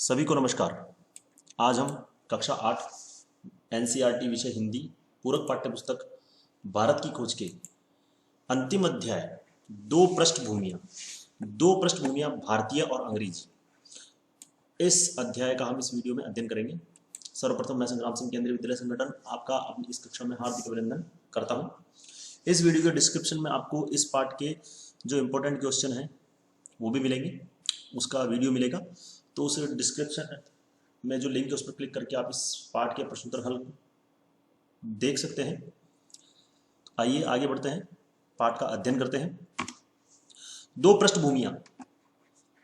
सभी को नमस्कार। आज हम कक्षा 8 एनसीईआरटी विषय हिंदी पूरक पाठ्य पुस्तक भारत की खोज के अंतिम अध्याय दो पृष्ठभूमियां भारतीय और अंग्रेजी, इस अध्याय का हम इस वीडियो में अध्ययन करेंगे। सर्वप्रथम मैं संग्राम सिंह केंद्रीय विद्यालय संगठन आपका अपनी इस कक्षा में हार्दिक अभिनंदन करता हूं। इस वीडियो के डिस्क्रिप्शन में आपको इस पार्ट के जो इम्पोर्टेंट क्वेश्चन हैं वो भी मिलेंगे, उसका वीडियो मिलेगा। तो उस डिस्क्रिप्शन में जो लिंक है उस पर क्लिक करके आप इस पार्ट के प्रश्नोत्तर हल देख सकते हैं। आइए आगे बढ़ते हैं, पाठ का अध्ययन करते हैं। दो पृष्ठभूमियां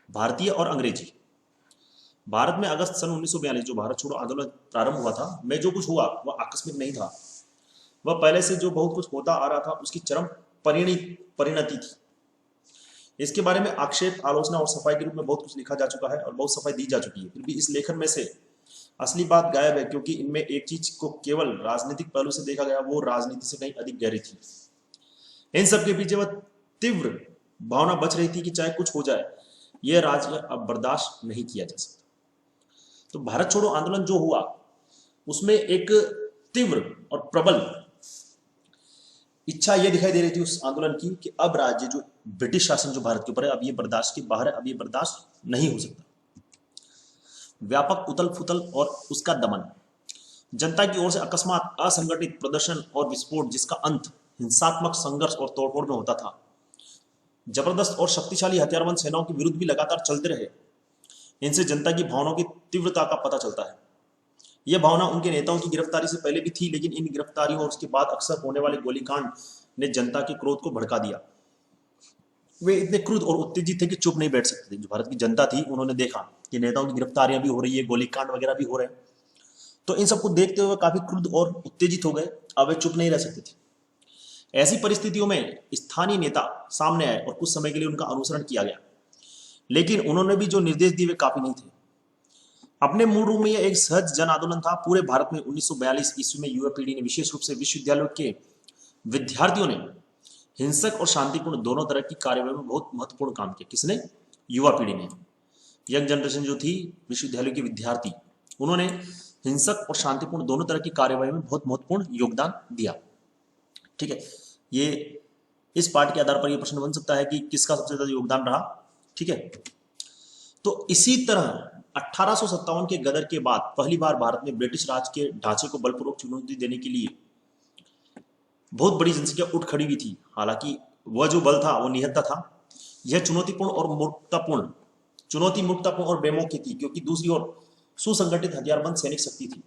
भारतीय और अंग्रेजी। भारत में अगस्त सन 1942 जो भारत छोड़ो आंदोलन प्रारंभ हुआ था, में जो कुछ हुआ वह आकस्मिक नहीं था। वह पहले से जो बहुत कुछ होता आ रहा था उसकी चरम परिणति थी। इसके बारे में आक्षेप, आलोचना और सफाई के रूप में बहुत कुछ लिखा जा चुका है और बहुत सफाई दी जा चुकी है। फिर भी इस लेखन में से असली बात गायब है, क्योंकि इनमें एक चीज को केवल राजनीतिक पहलू से देखा गया, वो राजनीति से कहीं अधिक गहरी थी। इन सब के पीछे वह तीव्र भावना बच रही थी कि चाहे कुछ हो जाए, यह राज्य अब बर्दाश्त नहीं किया जा सकता। तो भारत छोड़ो आंदोलन जो हुआ उसमें एक तीव्र और प्रबल इच्छा यह दिखाई दे रही थी उस आंदोलन की कि अब राज्य जो ब्रिटिश शासन जो भारत के ऊपर है, अब ये बर्दाश्त के बाहर है, अब ये बर्दाश्त नहीं हो सकता। व्यापक उथल पुथल और उसका दमन, जनता की ओर से अकस्मात असंगठित प्रदर्शन और विस्फोट, जिसका अंत हिंसात्मक संघर्ष और तोड़फोड़ में होता था। जबरदस्त और शक्तिशाली हथियारबंद सेनाओं के विरुद्ध भी लगातार चलते रहे। इनसे जनता की भावनाओं की तीव्रता का पता चलता है। यह भावना उनके नेताओं की गिरफ्तारी से पहले भी थी, लेकिन इन गिरफ्तारियों और उसके बाद अक्सर होने वाले गोलीकांड ने जनता के क्रोध को भड़का दिया। वे इतने क्रुद्ध और उत्तेजित थे कि चुप नहीं बैठ सकते थे। जो भारत की जनता थी, उन्होंने देखा कि नेताओं की गिरफ्तारियां भी हो रही है, गोलीकांड वगैरह भी हो रहे हैं, तो इन सबको देखते हुए काफी क्रुद्ध और उत्तेजित हो गए। अब वे चुप नहीं रह सकते थे। ऐसी परिस्थितियों में स्थानीय नेता सामने आए और कुछ समय के लिए उनका अनुसरण किया गया, लेकिन उन्होंने भी जो निर्देश दिए वे काफी नहीं थे। अपने मूल रूप में यह एक सहज जन आंदोलन था। पूरे भारत में 1942 ईस्वी में युवा पीढ़ी ने, विशेष रूप से विश्वविद्यालयों के विद्यार्थियों ने हिंसक और शांतिपूर्ण दोनों तरह की कार्यवाही में बहुत महत्वपूर्ण काम किया। किसने? युवा पीढ़ी ने। यंग जनरेशन जो थी, विश्वविद्यालयों के विद्यार्थी, उन्होंने हिंसक और शांतिपूर्ण दोनों तरह की कार्यवाही में बहुत महत्वपूर्ण योगदान दिया। ठीक है, ये इस पाठ के आधार पर यह प्रश्न बन सकता है कि किसका सबसे ज्यादा योगदान रहा। ठीक है, तो इसी तरह 1857 के गदर के बाद पहली बार भारत में ब्रिटिश राज के ढांचे को बलपूर्वक चुनौती देने के लिए बहुत बड़ी जनसंख्या उठ खड़ी हुई थी। हालांकि वह जो बल था वो निहत्था था। यह चुनौती मूर्खतापूर्ण और बेमौके थी, क्योंकि दूसरी ओर सुसंगठित हथियारबंद सैनिक शक्ति थी।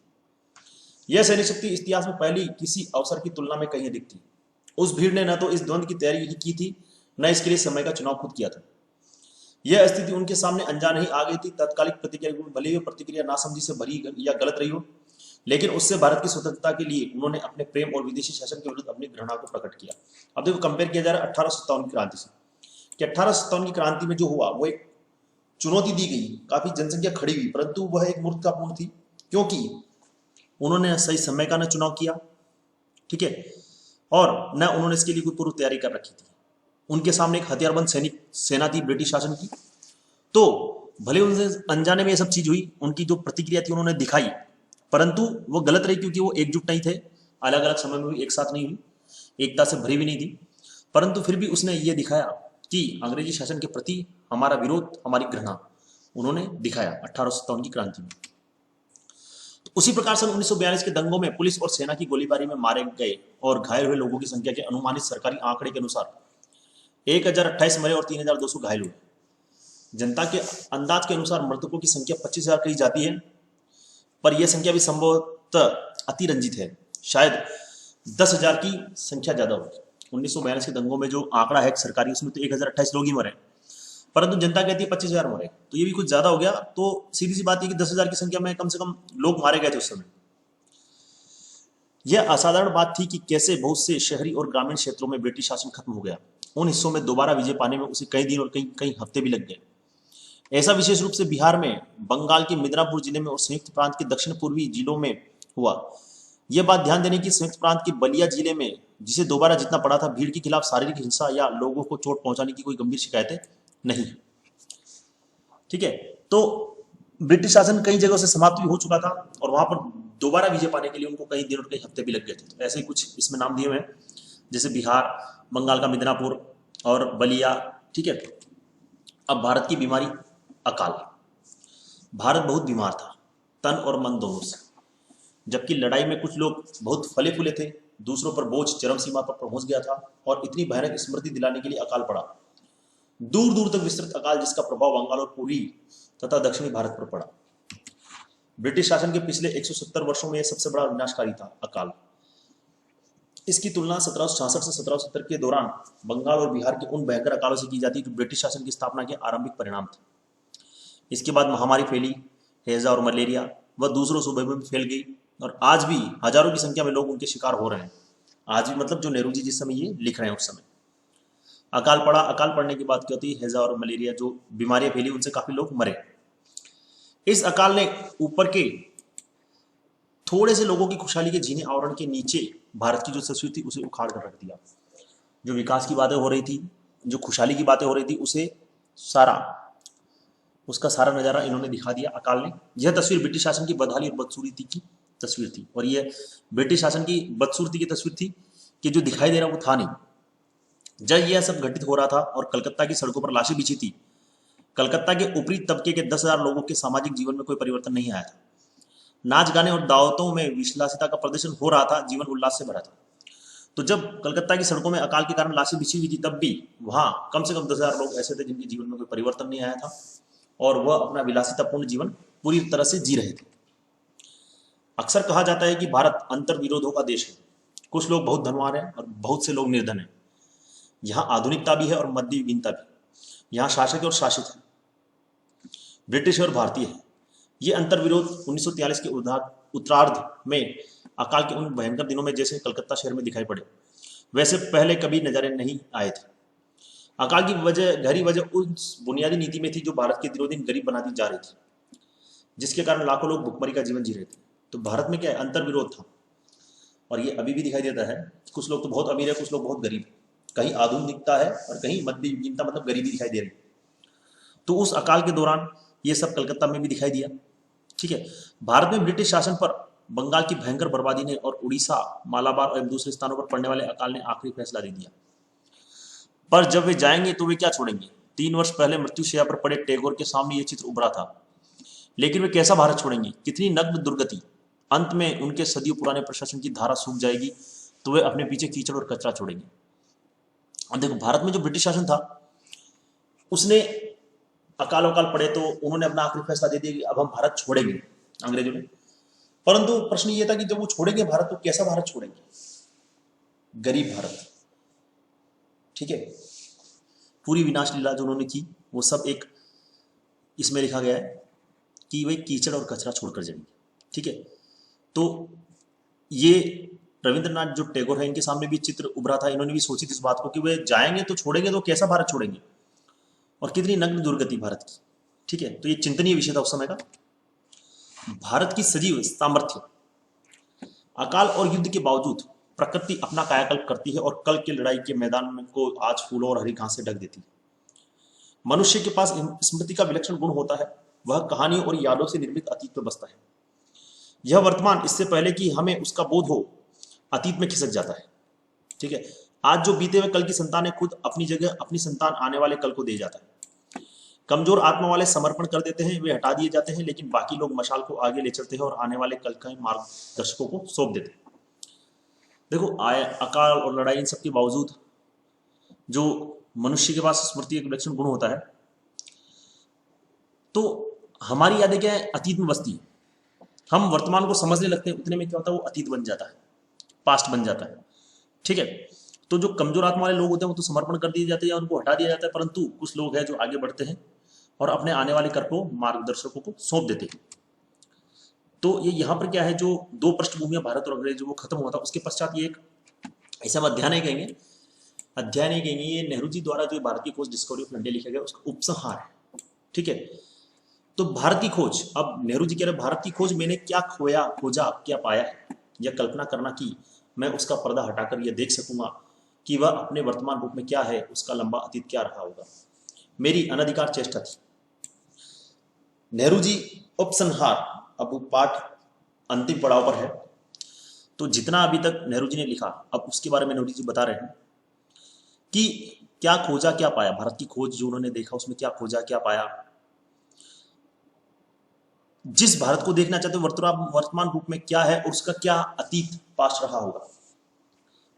यह सैनिक शक्ति इतिहास में पहली किसी अवसर की तुलना में कहीं अधिक थी। उस भीड़ ने न तो इस द्वंद्व की तैयारी की थी, न इसके लिए समय का चुनाव खुद किया था। यह स्थिति उनके सामने अनजान ही आ गई थी। तात्कालिक प्रतिक्रिया, भले ही प्रतिक्रिया नासमझी से भरी या गलत रही हो, लेकिन उससे भारत की स्वतंत्रता के लिए उन्होंने अपने प्रेम और विदेशी शासन के विरुद्ध अपनी घृणा को प्रकट किया। अब देखो, कंपेयर किया जा रहा है 1857 की क्रांति से, कि 1857 की क्रांति में जो हुआ वो एक चुनौती दी गई, काफी जनसंख्या खड़ी हुई, परंतु वह एक मूर्खतापूर्ण थी, क्योंकि उन्होंने सही समय का न चुनाव किया। ठीक है, और न उन्होंने इसके लिए कोई पूर्व तैयारी कर रखी थी। उनके सामने एक हथियारबंद सेना थी ब्रिटिश शासन की। तो भले उनसे अनजाने में ये सब चीज हुई, उनकी जो प्रतिक्रिया थी उन्होंने दिखाई, परंतु वो गलत रही, क्योंकि वो एकजुट नहीं थे। अलग अलग समय में भी एक साथ नहीं हुई, एकता से भरी भी नहीं थी। परंतु फिर भी उसने ये दिखाया कि अंग्रेजी शासन के प्रति हमारा विरोध, हमारी घृणा उन्होंने दिखाया 1857 की क्रांति में। तो उसी प्रकार सन 1942 के दंगों में पुलिस और सेना की गोलीबारी में मारे गए और घायल हुए लोगों की संख्या के अनुमानित सरकारी आंकड़े के अनुसार 1028 मरे और 3200 घायल हुए। जनता के अंदाज के अनुसार मृतकों की संख्या 25,000 कही जाती है, पर यह संख्या भी संभवतः अतिरंजित है। शायद 10,000 की संख्या ज्यादा होगी। 1942 के दंगों में जो आंकड़ा है सरकारी, उसमें तो 1028 लोग ही मरे, परंतु जनता कहती है 25,000 मरे, तो ये भी कुछ ज्यादा हो गया। तो सीधी सी बात है कि 10,000 की संख्या में कम से कम लोग मारे गए थे उस समय। यह असाधारण बात थी कि कैसे बहुत से शहरी और ग्रामीण क्षेत्रों में ब्रिटिश शासन खत्म हो गया। उन हिस्सों में दोबारा विजय पाने में उसे कई दिन और कई हफ्ते भी लग गए। ऐसा विशेष रूप से बिहार में, बंगाल के मिदनापुर जिले में और संयुक्त प्रांत के दक्षिण पूर्वी जिलों में हुआ। यह बात ध्यान देने की, संयुक्त प्रांत के बलिया जिले में, जिसे दोबारा जीतना पड़ा था, भीड़ के खिलाफ शारीरिक हिंसा या लोगों को चोट पहुंचाने की कोई गंभीर शिकायतें नहीं। ठीक है, तो ब्रिटिश शासन कई जगहों से समाप्त भी हो चुका था और वहां पर दोबारा विजय पाने के लिए उनको कई दिन और कई हफ्ते भी लग गए थे। तो ऐसे ही कुछ इसमें नाम दिए हुए हैं, जैसे बिहार, बंगाल का मिदनापुर और बलिया। ठीक है। अब भारत की बीमारी, अकाल। भारत बहुत बीमार था, तन और मन दोनों से। जबकि लड़ाई में कुछ लोग बहुत फले फूले थे, दूसरों पर बोझ चरम सीमा पर पहुंच गया था और इतनी भयानक स्मृति दिलाने के लिए अकाल पड़ा, दूर दूर तक विस्तृत अकाल, जिसका प्रभाव बंगाल और पूर्वी तथा दक्षिणी भारत पर पड़ा। ब्रिटिश शासन के पिछले 170 वर्षों में यह सबसे बड़ा विनाशकारी था अकाल। इसकी तुलना 1766 से 1770 के दौरान बंगाल और बिहार के उन भयंकर अकालों से की जाती है जो ब्रिटिश शासन की स्थापना के आरंभिक परिणाम थे। इसके बाद महामारी फैली, हैजा और मलेरिया, वह दूसरों सूबे में भी फैल गई और आज भी हजारों की संख्या में लोग उनके शिकार हो रहे हैं। आज भी मतलब जो नेहरू जी जिस समय ये लिख रहे हैं उस समय अकाल पड़ा। अकाल पड़ने की बात क्या होती है, हैजा और मलेरिया जो बीमारियां फैली उनसे काफी लोग मरे। इस अकाल ने ऊपर के थोड़े से लोगों की खुशहाली के जीने आवरण के नीचे भारत की जो तस्वीर थी उसे उखाड़ कर रख दिया। जो विकास की बातें हो रही थी, जो खुशहाली की बातें हो रही थी, उसे उसका सारा नजारा इन्होंने दिखा दिया अकाल ने। यह तस्वीर ब्रिटिश शासन की बदहाली और बदसूरती की तस्वीर थी और यह ब्रिटिश शासन की बदसूरती की तस्वीर थी कि जो दिखाई दे रहा वो था नहीं। जब यह सब घटित हो रहा था और कलकत्ता की सड़कों पर लाशें बिछी थी, कलकत्ता के ऊपरी तबके के 10,000 लोगों के सामाजिक जीवन में कोई परिवर्तन नहीं आया था। नाच गाने और दावतों में विलासिता का प्रदर्शन हो रहा था, जीवन उल्लास से भरा था। तो जब कलकत्ता की सड़कों में अकाल के कारण लाशें बिछी हुई थी, तब भी वहां कम से कम 10,000 लोग ऐसे थे जिनके जीवन में कोई परिवर्तन नहीं आया था और वह अपना विलासितापूर्ण जीवन पूरी तरह से जी रहे थे। अक्सर कहा जाता है कि भारत अंतर विरोधों का देश है। कुछ लोग बहुत धनवान हैं और बहुत से लोग निर्धन हैं। यहाँ आधुनिकता भी है और मध्ययुगीनता भी। यहाँ शासक और शासित है, ब्रिटिश और भारतीय है। ये अंतर विरोध 1943 के उत्तरार्ध में अकाल के उन भयंकर दिनों में जैसे कलकत्ता शहर में दिखाई पड़े, वैसे पहले कभी नजर नहीं आए थे। अकाल की गहरी वजह उस बुनियादी नीति में थी जो भारत के दिनों दिन गरीब बनाती जा रही थी, जिसके कारण लाखों लोग भुखमरी का जीवन जी रहे थे। तो भारत में क्या है, अंतर विरोध था और ये अभी भी दिखाई देता है। कुछ लोग तो बहुत अमीर है, कुछ लोग बहुत गरीब, कहीं आधुनिकता है और कहीं मध्ययुगीनता मतलब गरीबी दिखाई दे रही। तो उस अकाल के दौरान ये सब कलकत्ता में भी दिखाई दिया। ठीक है। भारत में ब्रिटिश शासन पर बंगाल की भयंकर बर्बादी ने और उड़ीसा, मालाबार और दूसरे स्थानों पर पड़ने वाले अकाल ने आखिरी फैसला दे दिया। पर जब वे जाएंगे तो वे क्या छोड़ेंगे? 3 वर्ष पहले मृत्युशैया पर पड़े टैगोर के सामने यह चित्र उभरा था, लेकिन वे कैसा भारत छोड़ेंगे? कितनी नग्न दुर्गति। अंत में उनके सदियों पुराने प्रशासन की धारा सूख जाएगी तो वे अपने पीछे कीचड़ और कचरा छोड़ेंगे। अब देखो, भारत में जो ब्रिटिश शासन था उसने अकाल वकाल पड़े तो उन्होंने अपना आखिरी फैसला दे दिया कि अब हम भारत छोड़ेंगे, अंग्रेजों ने। परंतु प्रश्न ये था कि जब वो छोड़ेंगे भारत तो कैसा भारत छोड़ेंगे? गरीब भारत। ठीक है। पूरी विनाश लीला जो उन्होंने की वो सब एक इसमें लिखा गया है कि वे कीचड़ और कचरा छोड़कर जाएंगे। ठीक है। तो ये रविंद्रनाथ जो टैगोर है इनके सामने भी चित्र उभरा था। इन्होंने भी सोची थी इस बात को कि वे जाएंगे तो छोड़ेंगे तो कैसा भारत छोड़ेंगे और कितनी नग्न दुर्गति भारत की। ठीक है। तो ये चिंतनीय विषय था उस समय का। भारत की सजीव सामर्थ्य। अकाल और युद्ध के बावजूद प्रकृति अपना कायाकल्प करती है और कल की लड़ाई के मैदान में को आज फूलों और हरी घास से ढक देती है। मनुष्य के पास स्मृति का विलक्षण गुण होता है, वह कहानियों और यादों से निर्मित अतीत में बसता है। यह वर्तमान इससे पहले कि हमें उसका बोध हो अतीत में खिसक जाता है। ठीक है। आज जो बीते हुए कल की संतान है खुद अपनी जगह अपनी संतान आने वाले कल को दे जाता है। कमजोर आत्मा वाले समर्पण कर देते हैं, वे हटा दिए जाते हैं, लेकिन बाकी लोग मशाल को आगे ले चलते हैं और आने वाले कल के मार्गदर्शकों को सौंप देते हैं। देखो, अकाल और लड़ाई इन सब के बावजूद जो मनुष्य के पास स्मृति एक विलक्षण गुण होता है, तो हमारी यादें क्या है, अतीत में बसती है। हम वर्तमान को समझने लगते हैं, उतने में क्या होता है, वो अतीत बन जाता है, पास्ट बन जाता है। ठीक है। तो जो कमजोर आत्मा वाले लोग होते हैं वो तो समर्पण कर दिए जाते हैं या उनको हटा दिया जाता है, परंतु कुछ लोग हैं जो आगे बढ़ते हैं और अपने आने वाले कर को मार्गदर्शकों को सौंप देते हैं। तो ये यहाँ पर क्या है, जो 2 पृष्ठभूमियां भारत और अंग्रेज वो खत्म हुआ था, उसके पश्चात ये एक ऐसा हम अध्ययन नहीं कहेंगे, ये नेहरू जी द्वारा जो भारत की खोज डिस्कवरी ऑफ इंडिया लिखा गया उसका उपसंहार है। ठीक है। तो भारत की खोज, अब नेहरू जी कह रहे भारत की खोज मैंने क्या खोजा क्या पाया है, यह कल्पना करना कि मैं उसका पर्दा हटाकर यह देख सकूंगा कि वह अपने वर्तमान रूप में क्या है, उसका लंबा अतीत क्या रहा होगा, मेरी अनधिकार चेष्टा थी। नेहरू जी उपसंहार, अब पाठ अंतिम पड़ाव पर है। तो जितना अभी तक नेहरू जी ने लिखा, अब उसके बारे में नेहरू जी बता रहे हैं कि क्या खोजा क्या पाया, भारत की खोज जो उन्होंने देखा उसमें क्या खोजा क्या पाया। जिस भारत को देखना चाहते वर्तमान रूप में क्या है और उसका क्या अतीत पास्ट रहा होगा,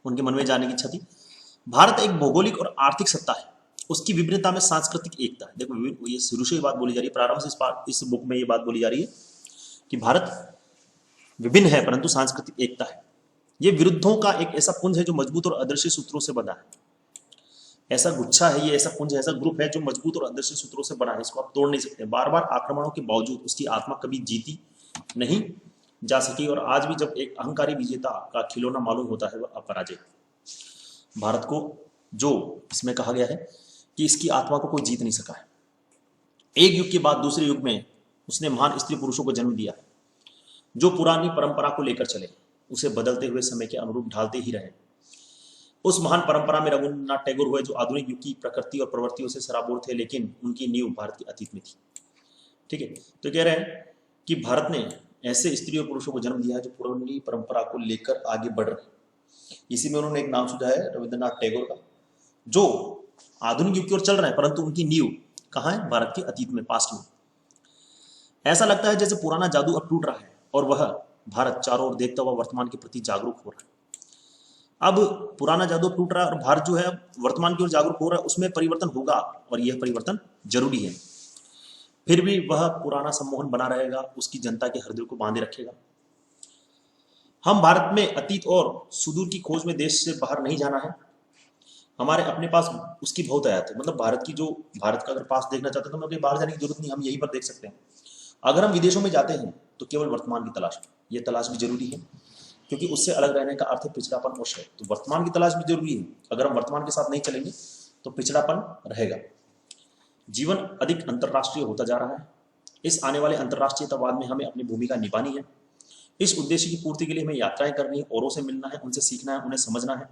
उनके मन में जानने की इच्छा थी। भारत एक भौगोलिक और आर्थिक सत्ता है, उसकी विभिन्नता में सांस्कृतिक एकता है। देखो ये शुरू से ही बात बोली जा रही है, प्रारंभ से इस बुक में ये बात बोली जा रही है कि भारत विभिन्न है परंतु सांस्कृतिक एकता है। ये विरुद्धों का एक ऐसा पुंज है जो मजबूत और अदृश्य सूत्रों से बना है। ऐसा गुच्छा है, ये ऐसा पुंज है, ऐसा ग्रुप है जो मजबूत और अदृश्य सूत्रों से बना है, इसको आप तोड़ नहीं सकते। बार बार आक्रमणों के बावजूद उसकी आत्मा कभी जीती नहीं जा सकी और आज भी जब एक अहंकारी विजेता का खिलौना मालूम होता है वह अपराजय। भारत को जो इसमें कहा गया है कि इसकी आत्मा को कोई जीत नहीं सका है। एक युग के बाद दूसरे युग में उसने महान स्त्री पुरुषों को जन्म दिया जो पुरानी परंपरा को लेकर चले, उसे बदलते हुए समय के अनुरूप ढालते ही रहे। उस महान परंपरा में रविन्द्रनाथ टैगोर हुए जो आधुनिक युग की प्रकृति और प्रवृत्तियों से सराबोर थे, लेकिन उनकी नींव भारत के अतीत में थी। ठीक है, तो कह रहे हैं कि भारत ने ऐसे स्त्री और पुरुषों को जन्म दिया है जो पुरानी परंपरा को लेकर आगे बढ़ रहे हैं। इसी में उन्होंने एक नाम सुझाया है रविन्द्रनाथ टैगोर का, जो आधुनिक युग की ओर चल रहे हैं परंतु उनकी नींव कहाँ है, भारत के अतीत में, पास्ट में। ऐसा लगता है जैसे पुराना जादू अब टूट रहा है और वह भारत चारों ओर देखता हुआ वर्तमान के प्रति जागरूक हो रहा है। अब पुराना जादू टूट रहा है और भारत जो है वर्तमान की ओर जागरूक हो रहा है, उसमें परिवर्तन होगा और यह परिवर्तन जरूरी है। फिर भी वह पुराना सम्मोहन बना रहेगा, उसकी जनता के हृदय को बांधे रखेगा। हम भारत में अतीत और सुदूर की खोज में देश से बाहर नहीं जाना है, हमारे अपने पास उसकी बहुत आयात है। मतलब भारत का अगर पास देखना चाहते हैं तो हमें कहीं बाहर जाने की जरूरत नहीं, हम यहीं पर देख सकते हैं। अगर हम विदेशों में जाते हैं तो केवल वर्तमान की तलाश, ये तलाश भी जरूरी है क्योंकि उससे अलग रहने का अर्थ है पिछड़ापन और क्षय। तो वर्तमान की तलाश भी जरूरी है, अगर हम वर्तमान के साथ नहीं चलेंगे तो पिछड़ापन रहेगा। जीवन अधिक अंतर्राष्ट्रीय होता जा रहा है, इस आने वाले अंतर्राष्ट्रीयतावाद में हमें अपनी भूमिका निभानी है। इस उद्देश्य की पूर्ति के लिए हमें यात्राएं करनी है, औरों से मिलना है, उनसे सीखना है, उन्हें समझना है।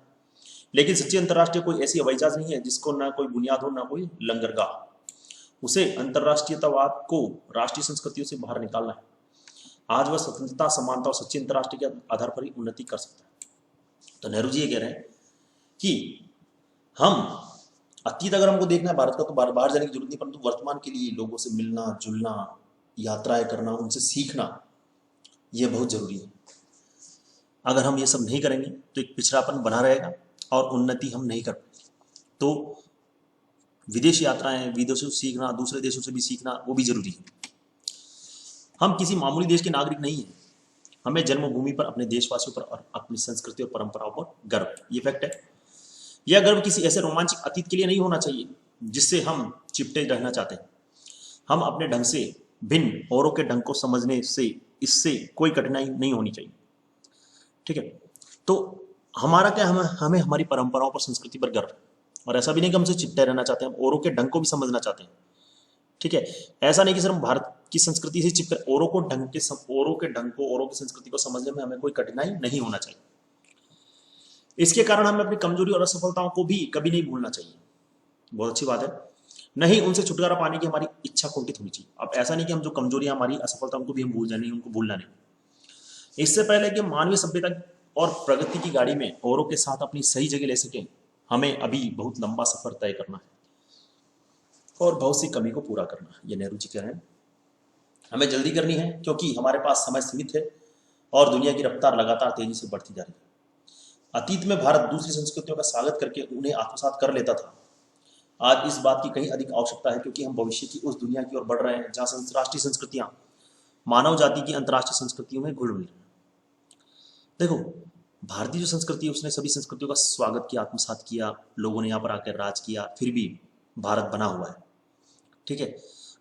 लेकिन सच्ची अंतर्राष्ट्रीय कोई ऐसी हवाई जहाज नहीं है जिसको ना कोई बुनियाद हो ना कोई लंगरगाह। उसे अंतर्राष्ट्रीयतावाद को राष्ट्रीय संस्कृतियों से बाहर निकालना है। आज वह स्वतंत्रता, समानता और सच्ची अंतर्राष्ट्रीय के आधार पर ही उन्नति कर सकता है। तो नेहरू जी ये कह रहे हैं कि हम अतीत अगर हमको देखना है भारत का तो बाहर जाने की जरूरत नहीं, परंतु वर्तमान के लिए लोगों से मिलना जुलना, यात्राएं करना, उनसे सीखना, यह बहुत जरूरी है। अगर हम ये सब नहीं करेंगे तो एक पिछड़ापन बना रहेगा और उन्नति हम नहीं कर पाएंगे। तो विदेश यात्राएं, विदेशों से सीखना, दूसरे देशों से भी सीखना, वो भी जरूरी है। हम किसी मामूली देश के नागरिक नहीं हैं, हमें जन्मभूमि पर, अपने देशवासियों पर और अपनी संस्कृति और परंपराओं पर गर्व है। ये फैक्ट है। यह गर्व किसी ऐसे रोमांचक अतीत के लिए नहीं होना चाहिए जिससे हम चिपटे रहना चाहते हैं। हम अपने ढंग से भिन्न औरों के ढंग को समझने से इससे कोई कठिनाई नहीं होनी चाहिए। ठीक है, तो हमारा क्या, हमें हमारी परंपराओं पर, संस्कृति पर गर्व है और ऐसा भी नहीं कि हमसे चिपटे रहना चाहते हैं, हम औरों के ढंग को भी समझना चाहते हैं। ठीक है, ऐसा नहीं कि सिर्फ भारत की संस्कृति से चिपकर, औरों के ढंग को, औरों की संस्कृति को समझने में हमें कोई कठिनाई नहीं होना चाहिए। इसके कारण हमें अपनी कमजोरी और असफलताओं को भी कभी नहीं भूलना चाहिए। बहुत अच्छी बात है, नहीं उनसे छुटकारा पाने की हमारी इच्छा कुंठित होनी चाहिए। अब ऐसा नहीं कि हम जो कमजोरियां, हमारी असफलता, उनको भी हम भूल जाए, उनको भूलना नहीं। इससे पहले कि मानवीय सभ्यता और प्रगति की गाड़ी में औरों के साथ अपनी सही जगह ले सके, हमें अभी बहुत लंबा सफर तय करना है और बहुत सी कमी को पूरा करना है। ये नेहरू जी कह रहे हैं, हमें जल्दी करनी है क्योंकि हमारे पास समय सीमित है और दुनिया की रफ्तार लगातार तेजी से बढ़ती जा रही है। अतीत में भारत दूसरी संस्कृतियों का स्वागत करके उन्हें आत्मसात कर लेता था। आज इस बात की कहीं अधिक आवश्यकता है क्योंकि हम भविष्य की उस दुनिया की ओर बढ़ रहे हैं जहां राष्ट्रीय संस्कृतियां मानव जाति की अंतर्राष्ट्रीय संस्कृतियों में घुल मिल रही हैं। देखो, भारतीय जो संस्कृति है उसने सभी संस्कृतियों का स्वागत किया, आत्मसात किया, लोगों ने यहाँ पर आकर राज किया, फिर भी भारत बना हुआ है। ठीक है,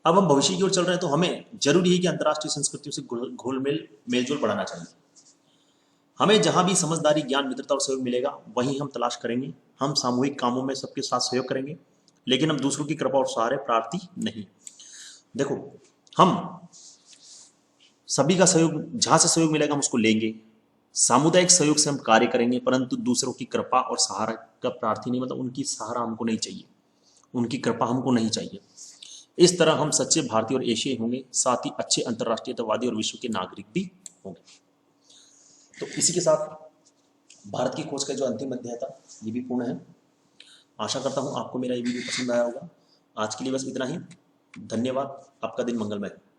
अब हम भविष्य की ओर चल रहे हैं तो हमें जरूरी है कि अंतर्राष्ट्रीय संस्कृतियों से घुल मिल, मेलजोल बढ़ाना चाहिए। हमें जहां भी समझदारी, ज्ञान, मित्रता और सहयोग मिलेगा वहीं हम तलाश करेंगे। हम सामूहिक कामों में सबके साथ सहयोग करेंगे, लेकिन हम दूसरों की कृपा और सहारे प्रार्थी नहीं। देखो, हम सभी का सहयोग, जहां से सहयोग मिलेगा हम उसको लेंगे। सामुदायिक सहयोग से हम कार्य करेंगे, परंतु दूसरों की कृपा और सहारा का प्रार्थी नहीं। मतलब उनकी सहारा हमको नहीं चाहिए, उनकी कृपा हमको नहीं चाहिए। इस तरह हम सच्चे भारतीय और एशियाई होंगे, साथ ही अच्छे अंतर्राष्ट्रीयतावादी और विश्व के नागरिक भी होंगे। तो इसी के साथ भारत की खोज का जो अंतिम अध्याय था ये भी पूर्ण है। आशा करता हूँ आपको मेरा ये वीडियो पसंद आया होगा। आज के लिए बस इतना ही। धन्यवाद। आपका दिन मंगलमय हो।